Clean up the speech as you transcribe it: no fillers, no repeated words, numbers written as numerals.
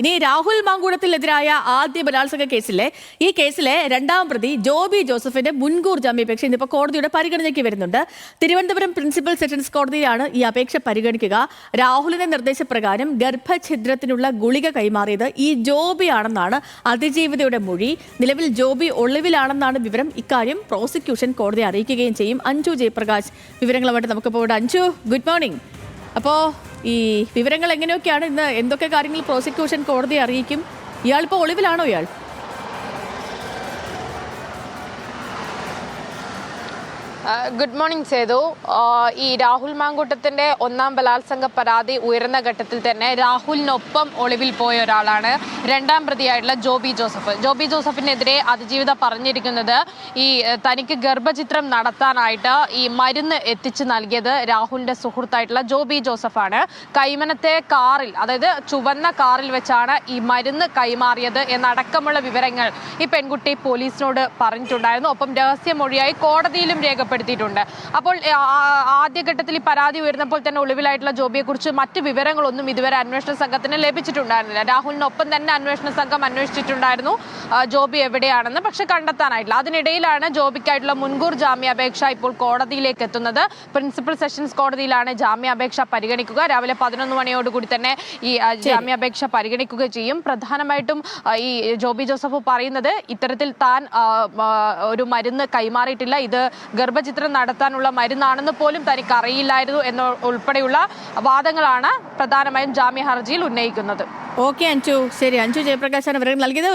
ഇനി രാഹുൽ മാങ്കൂട്ടത്തിനെതിരായ ആദ്യ ബലാത്സംഗ ഈ കേസിലെ രണ്ടാം പ്രതി ജോബി ജോസഫിന്റെ മുൻകൂർ ജാമ്യാപേക്ഷ ഇന്നിപ്പോൾ കോടതിയുടെ പരിഗണനയ്ക്ക് വരുന്നുണ്ട്. തിരുവനന്തപുരം പ്രിൻസിപ്പൽ സെഷൻസ് കോടതിയാണ് ഈ അപേക്ഷ പരിഗണിക്കുക. രാഹുലിന്റെ നിർദ്ദേശപ്രകാരം ഗർഭഛിദ്രത്തിനുള്ള ഗുളിക കൈമാറിയത് ഈ ജോബിയാണെന്നാണ് അതിജീവിതയുടെ മൊഴി. നിലവിൽ ജോബി ഒളിവിലാണെന്നാണ് വിവരം. ഇക്കാര്യം പ്രോസിക്യൂഷൻ കോടതിയെ അറിയിക്കുകയും ചെയ്യും. അഞ്ജു ജയപ്രകാശ് വിവരങ്ങളുമായിട്ട് നമുക്ക് പോകട്ടെ. Anju, good morning. അപ്പോൾ ഈ വിവരങ്ങൾ എങ്ങനെയൊക്കെയാണ്? ഇന്ന് എന്തൊക്കെ കാര്യങ്ങൾ പ്രോസിക്യൂഷൻ കോടതിയെ അറിയിക്കും? ഇയാളിപ്പോൾ ഒളിവിലാണോ? ഇയാൾ ഗുഡ് മോർണിംഗ് സേതു. ഈ രാഹുൽ മാങ്കൂട്ടത്തിന്റെ ഒന്നാം ബലാത്സംഗ പരാതി ഉയർന്ന ഘട്ടത്തിൽ തന്നെ രാഹുലിനൊപ്പം ഒളിവിൽ പോയ ഒരാളാണ് രണ്ടാം പ്രതിയായിട്ടുള്ള ജോബി ജോസഫ്. ജോബി ജോസഫിനെതിരെ അതിജീവിത പറഞ്ഞിരിക്കുന്നത് ഈ തനിക്ക് ഗർഭചിത്രം നടത്താനായിട്ട് ഈ മരുന്ന് എത്തിച്ചു നൽകിയത് രാഹുലിന്റെ സുഹൃത്തായിട്ടുള്ള ജോബി ജോസഫാണ്. കൈമനത്തെ കാറിൽ, അതായത് ചുവന്ന കാറിൽ വെച്ചാണ് ഈ മരുന്ന് കൈമാറിയത് എന്നടക്കമുള്ള വിവരങ്ങൾ ഈ പെൺകുട്ടി പോലീസിനോട് പറഞ്ഞിട്ടുണ്ടായിരുന്നു. ഒപ്പം രഹസ്യമൊഴിയായി കോടതിയിലും രേഖപ്പെടുത്തിയിട്ടുണ്ട്. അപ്പോൾ ആദ്യഘട്ടത്തിൽ ഈ പരാതി ഉയർന്നപ്പോൾ തന്നെ ഒളിവിലായിട്ടുള്ള ജോബിയെ കുറിച്ച് മറ്റ് വിവരങ്ങളൊന്നും ഇതുവരെ അന്വേഷണ സംഘത്തിന് ലഭിച്ചിട്ടുണ്ടായിരുന്നില്ല. രാഹുലിനൊപ്പം തന്നെ അന്വേഷണ സംഘം അന്വേഷിച്ചിട്ടുണ്ടായിരുന്നു ജോബി എവിടെയാണെന്ന്, പക്ഷെ കണ്ടെത്താനായിട്ടില്ല. അതിനിടയിലാണ് ജോബിക്കായിട്ടുള്ള മുൻകൂർ ജാമ്യാപേക്ഷ ഇപ്പോൾ കോടതിയിലേക്ക് എത്തുന്നത്. പ്രിൻസിപ്പൽ സെഷൻസ് കോടതിയിലാണ് ജാമ്യാപേക്ഷ പരിഗണിക്കുക. രാവിലെ 11 മണിയോടുകൂടി തന്നെ ഈ ജാമ്യാപേക്ഷ പരിഗണിക്കുക ചെയ്യും. പ്രധാനമായിട്ടും ഈ ജോബി ജോസഫ് പറയുന്നത് ഇത്തരത്തിൽ താൻ ഒരു മരുന്ന് കൈമാറിയിട്ടില്ല, ഇത് ഗർഭചിത്രം നടത്താനുള്ള മരുന്നാണെന്ന് പോലും തനിക്ക് അറിയില്ലായിരുന്നു എന്ന ഉൾപ്പെടെയുള്ള വാദങ്ങളാണ് പ്രധാനമായും ജാമ്യ ഹർജിയിൽ ഉന്നയിക്കുന്നത്. ഓക്കെ അഞ്ജു, ശരി. അഞ്ജു ജയപ്രകാശാണ് വിവരങ്ങൾ നൽകിയത്.